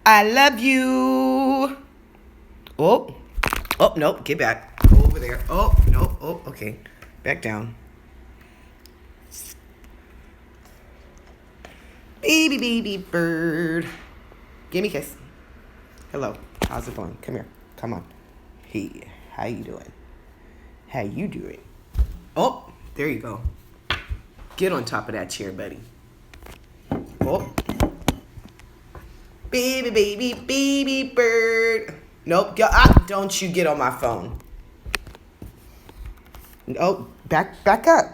I love you. Oh, nope. Get back. Go over there. Oh, no. Oh, okay. Back down. Baby bird. Give me a kiss. Hello. How's it going? Come here. Come on. Hey, how you doing? How you doing? Oh, there you go. Get on top of that chair, buddy. Oh. Baby bird. Nope. Don't you get on my phone. Oh, back up.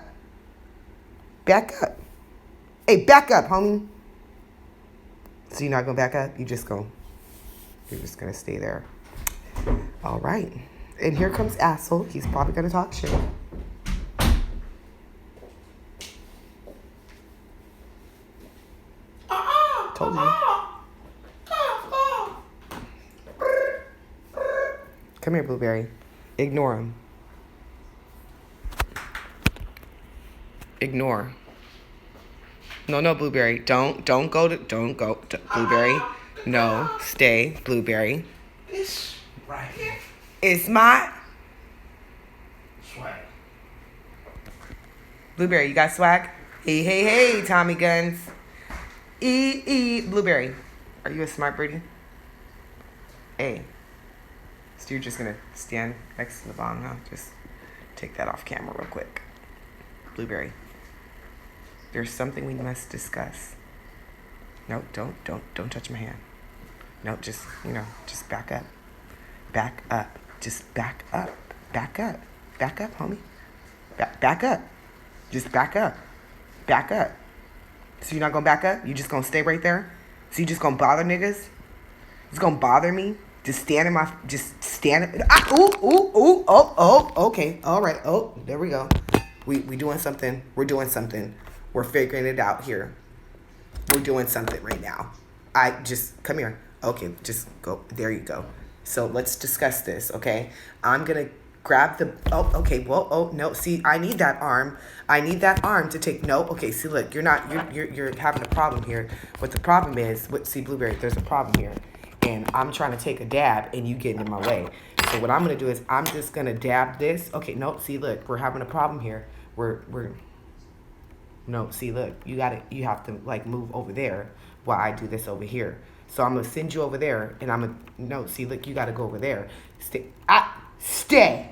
Back up. Hey, back up, homie. So you're not gonna back up? You're just gonna stay there. All right. And here comes Asshole. He's probably gonna talk shit. Told you. Come here, Blueberry. Ignore him. Ignore. No, Blueberry. Don't go to Blueberry. No, stay, Blueberry. This right here. It's my Swag. Blueberry. You got swag? Hey, Tommy Guns. Blueberry. Are you a smart birdie? Hey. So you're just gonna stand next to the bong, huh? Just take that off camera real quick. Blueberry. There's something we must discuss. No, don't touch my hand. No, just back up. Back up. Just back up. Back up. Back up, homie. Back up. Just back up. Back up. So you're not gonna back up? You just gonna stay right there? So you just gonna bother niggas? It's gonna bother me? Just stand. Okay. All right. Oh, there we go. We doing something. We're doing something. We're figuring it out here. We're doing something right now. Come here. Okay, just go. There you go. So let's discuss this, okay? I'm gonna grab the, no, see, I need that arm. I need that arm to take, no, okay, see, look, you're having a problem here. What the problem is, see, Blueberry, there's a problem here. And I'm trying to take a dab and you getting in my way. So what I'm gonna do is I'm just gonna dab this. Okay, nope, see, look, we're having a problem here. No, see, look, you have to like move over there while I do this over here. So I'm gonna send you over there, and no, see, look, you gotta go over there. Stay.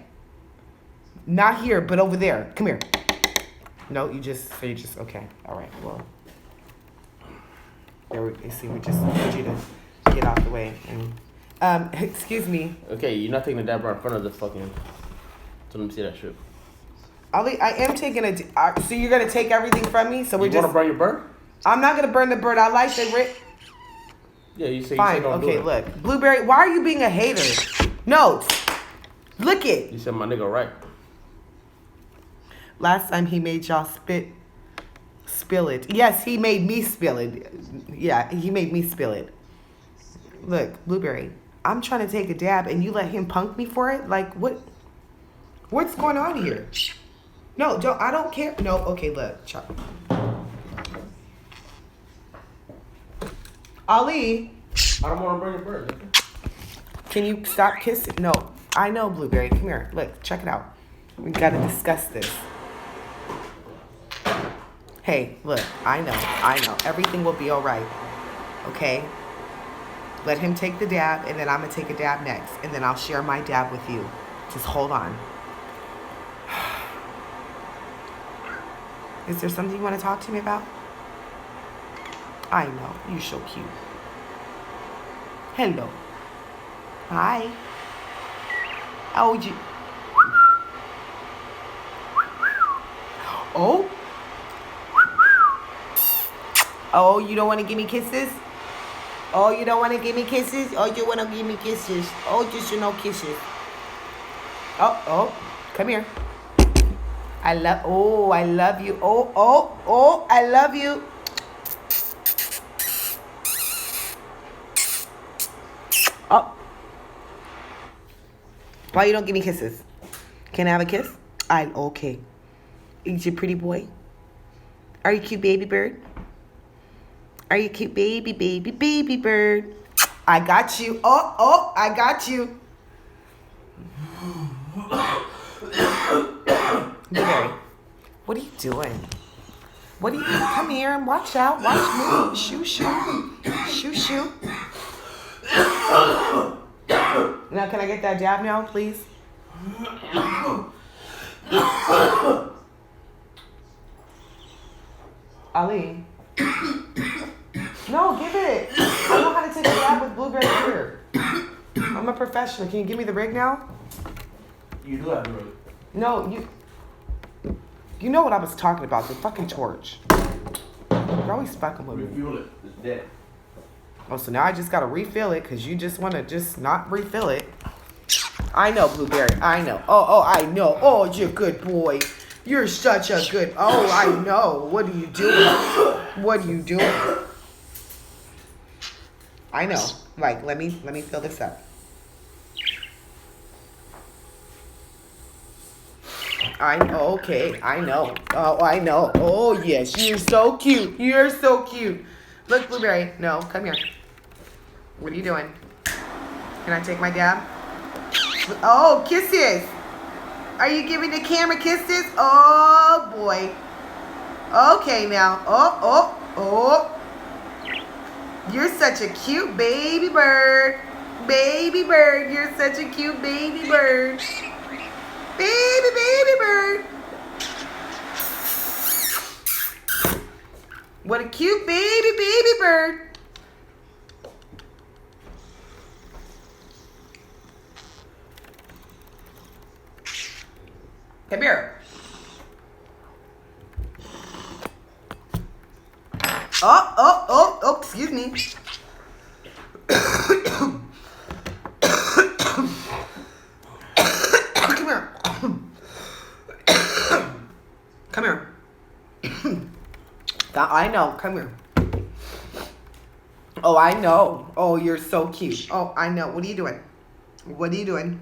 Not here, but over there. Come here. No, you just, okay, all right, well. We just need you to get out the way. And, excuse me. Okay, you're not taking a dab right in front of the fucking, so let me see that shit. Ali, I am taking so you're going to take everything from me? So we're you want to burn your bird? I'm not going to burn the bird. I like the Yeah, you say fine. Don't okay, do it. Look. Blueberry, why are you being a hater? No. Look it. You said my nigga right. Last time he made y'all spill it. Yes, he made me spill it. Yeah, he made me spill it. Look, Blueberry, I'm trying to take a dab and you let him punk me for it? Like, what's going on here? No, I don't care. No, okay, look. Ali. I don't want to burn your bird. Can you stop kissing? No, I know, Blueberry. Come here. Look, check it out. We got to discuss this. Hey, look, I know. Everything will be all right. Okay? Let him take the dab, and then I'm going to take a dab next. And then I'll share my dab with you. Just hold on. Is there something you want to talk to me about? I know. You're so cute. Hello. Hi. How old you? Oh? Oh, you don't want to give me kisses? Oh, you don't want to give me kisses? Oh, you want to give me kisses? Oh, just no kisses. Oh, come here. I love you. Oh, I love you. Oh. Why you don't give me kisses? Can I have a kiss? Okay. Is you pretty boy? Are you cute baby bird? Are you cute baby bird? I got you. Oh, I got you. Blueberry, what are you doing? What are you? Come here and watch out. Watch me. Shoo, shoo. Shoo, shoo. Now, can I get that jab now, please? Ali. No, give it. I know how to take a jab with Blueberry here. I'm a professional. Can you give me the rig now? You do have the rig. No, you know what I was talking about, the fucking torch. You're always fucking with me. Refuel it. It's dead. Oh, so now I just gotta refill it because you just want to just not refill it. I know, Blueberry. I know. Oh, I know. Oh, you're a good boy. You're such a good... Oh, I know. What are you doing? What are you doing? I know. Like, let me fill this up. I know. Okay, I know. Oh, I know. Oh, yes. You're so cute. You're so cute. Look, Blueberry. No, come here. What are you doing? Can I take my dab? Oh, kisses. Are you giving the camera kisses? Oh, boy. Okay, now. Oh. You're such a cute baby bird. Baby bird. You're such a cute baby bird. Baby bird. What a cute baby bird. Come here. Oh, excuse me. Come here. Come here. I know. Come here. Oh, I know. Oh, you're so cute. Oh, I know. What are you doing? What are you doing?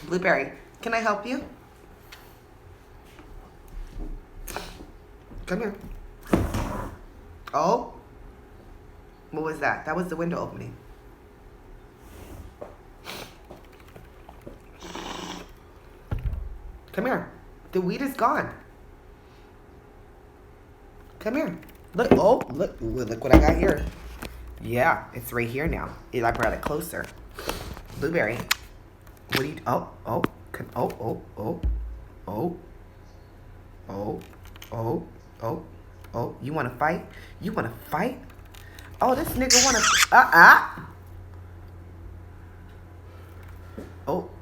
Blueberry, can I help you? Come here. Oh. What was that? That was the window opening. Come here. The weed is gone. Come here. Look. Oh, look what I got here. Yeah, it's right here now. I brought it closer. Blueberry. What do you... Oh. You want to fight? You want to fight? Oh, this nigga want to... Oh.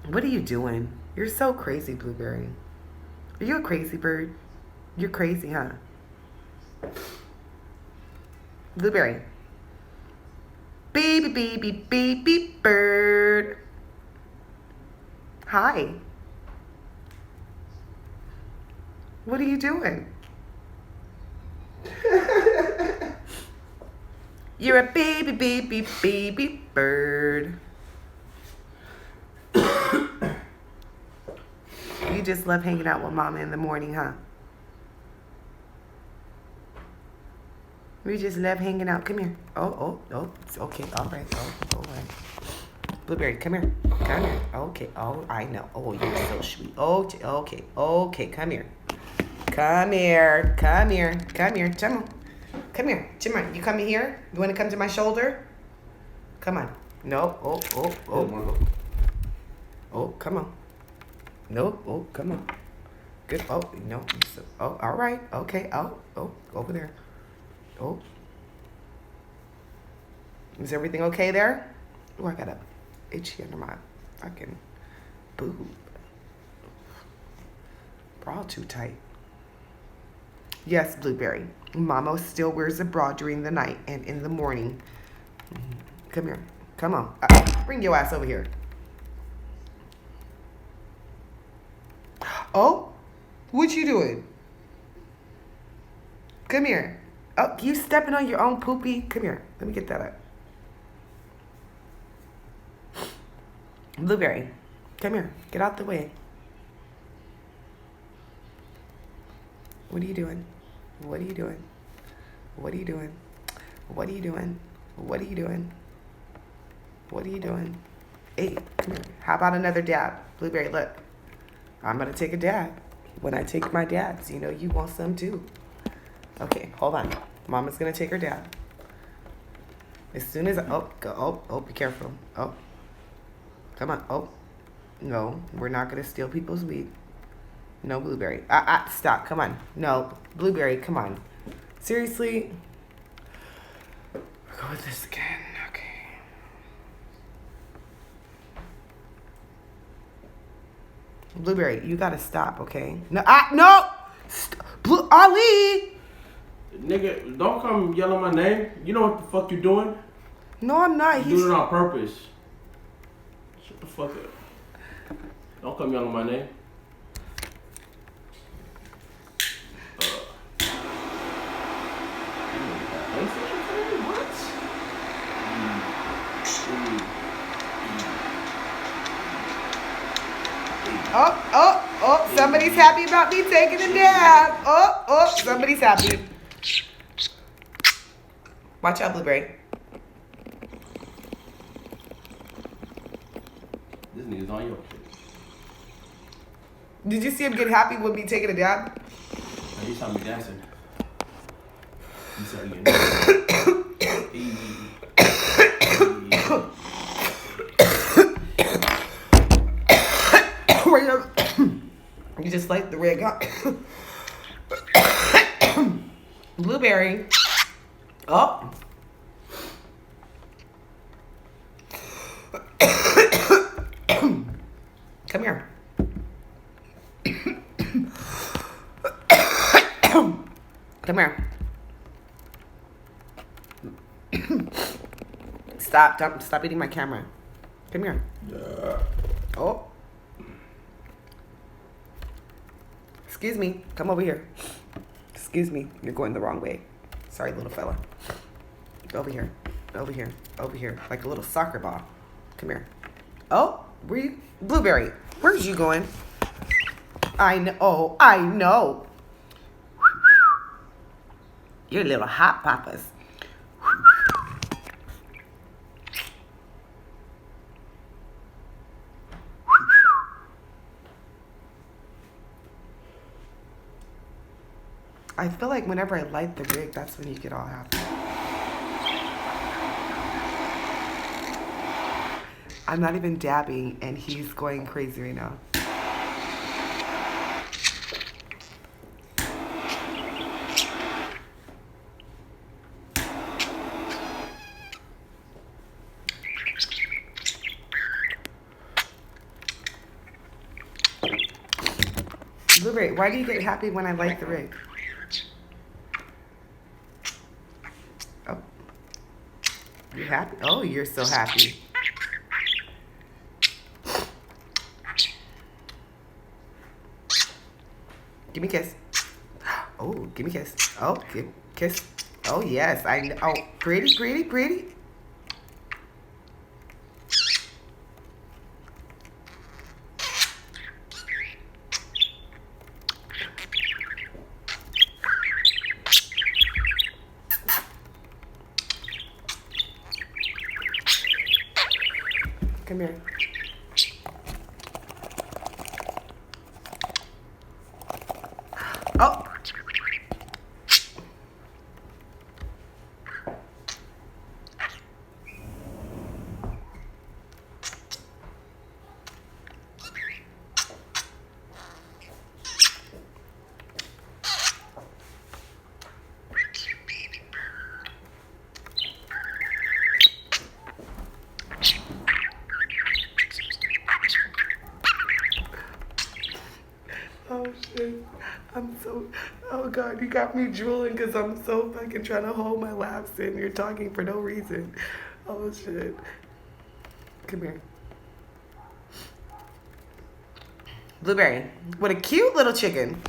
What are you doing? You're so crazy, Blueberry. Are you a crazy bird? You're crazy, huh? Blueberry. Baby bird. Hi. What are you doing? You're a baby bird. You just love hanging out with Mama in the morning, huh? We just love hanging out. Come here. Oh. It's okay. All right. All right. Blueberry, come here. Come here. Okay. Oh, I know. Oh, you're so sweet. Okay. Come here. Come here. Come here. Come here. You coming here? You want to come to my shoulder? Come on. No. Oh, come on. No. Oh, come on. Good. Oh, no. Oh, all right. Okay. Oh, over there. Oh. Is everything okay there? Oh, I got a itchy under my fucking boob. Bra too tight. Yes, Blueberry. Mama still wears a bra during the night and in the morning. Come here. Come on. Bring your ass over here. Oh, what you doing? Come here. Oh, you stepping on your own poopy? Come here. Let me get that up. Blueberry, come here. Get out the way. What are you doing? What are you doing? What are you doing? What are you doing? What are you doing? What are you doing? Hey, come here. How about another dab? Blueberry, look. I'm going to take a dab. When I take my dabs, you know you want some too. Okay, hold on. Mama's going to take her dab. As soon as I... Oh, be careful. Oh. Come on. Oh. No, we're not going to steal people's weed. No, Blueberry. Stop. Come on. No, Blueberry, come on. Seriously? We'll go with this again. Okay. Blueberry, you gotta stop, okay? No, no! Ali! Nigga, don't come yelling my name. You know what the fuck you doing? No, I'm not. You're doing it on purpose. Shut the fuck up. Don't come yelling my name. Oh, somebody's happy about me taking a dab. Oh, somebody's happy. Watch out, Blueberry. This nigga's on your shit. Did you see him get happy with me taking a dab? He saw me dancing. He saw you dancing. You just like the rig up. Blueberry. Oh. Come here. Come here. Stop eating my camera. Come here. Oh. Excuse me. Come over here. Excuse me. You're going the wrong way. Sorry, little fella. Over here. Over here. Over here. Like a little soccer ball. Come here. Oh, where you? Blueberry. Where's you going? I know. Oh, I know. You're little hot papas. I feel like whenever I light the rig, that's when you get all happy. I'm not even dabbing, and he's going crazy right now. Blueberry, why do you get happy when I light the rig? Oh. You happy? Oh, you're so happy. Give me a kiss. Oh, give me a kiss. Oh, kiss. Oh, yes. I know. Oh, pretty, pretty, pretty. Come here. Oh. Oh shit. Oh God, you got me drooling because I'm so fucking trying to hold my laughs in. You're talking for no reason. Oh shit. Come here. Blueberry, what a cute little chicken.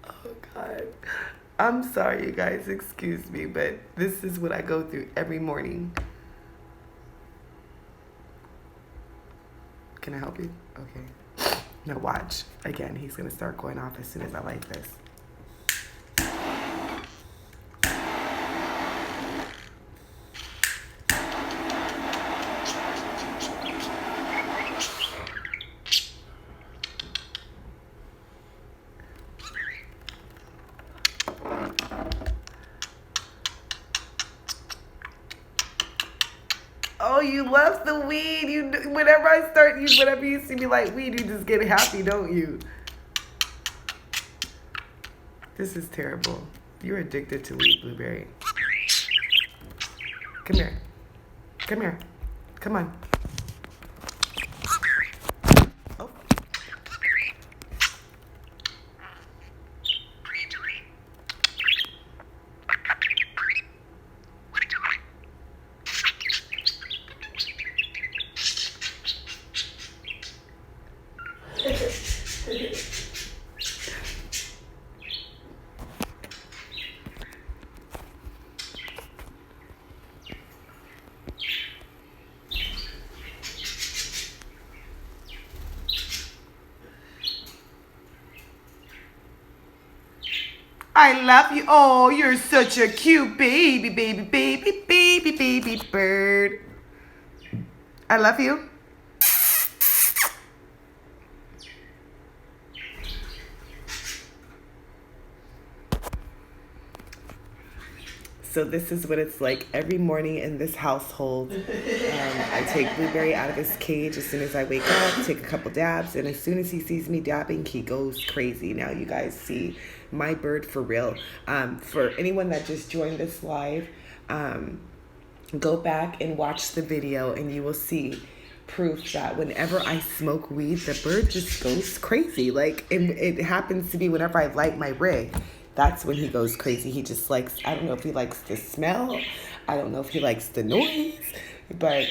Oh God. I'm sorry, you guys. Excuse me, but this is what I go through every morning. Can I help you? Okay. Now watch. Again, he's going to start going off as soon as I like this. Oh, you love the weed. Whenever you see me like weed, you just get happy, don't you? This is terrible. You're addicted to weed, Blueberry. Come here. Come here. Come on. Oh. I love you. Oh, you're such a cute baby, baby, baby, baby, baby bird. I love you. So this is what it's like every morning in this household. I take Blueberry out of his cage as soon as I wake up, take a couple dabs, and as soon as he sees me dabbing, he goes crazy. Now you guys see my bird for real. For anyone that just joined this live, go back and watch the video and you will see proof that whenever I smoke weed, the bird just goes crazy. Like, it happens to be whenever I light my rig. That's when he goes crazy. He just likes, I don't know if he likes the smell. I don't know if he likes the noise. But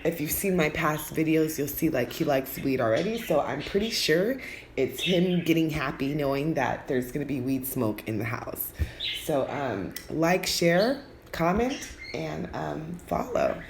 if you've seen my past videos, you'll see like he likes weed already. So I'm pretty sure it's him getting happy knowing that there's going to be weed smoke in the house. So like, share, comment, and follow.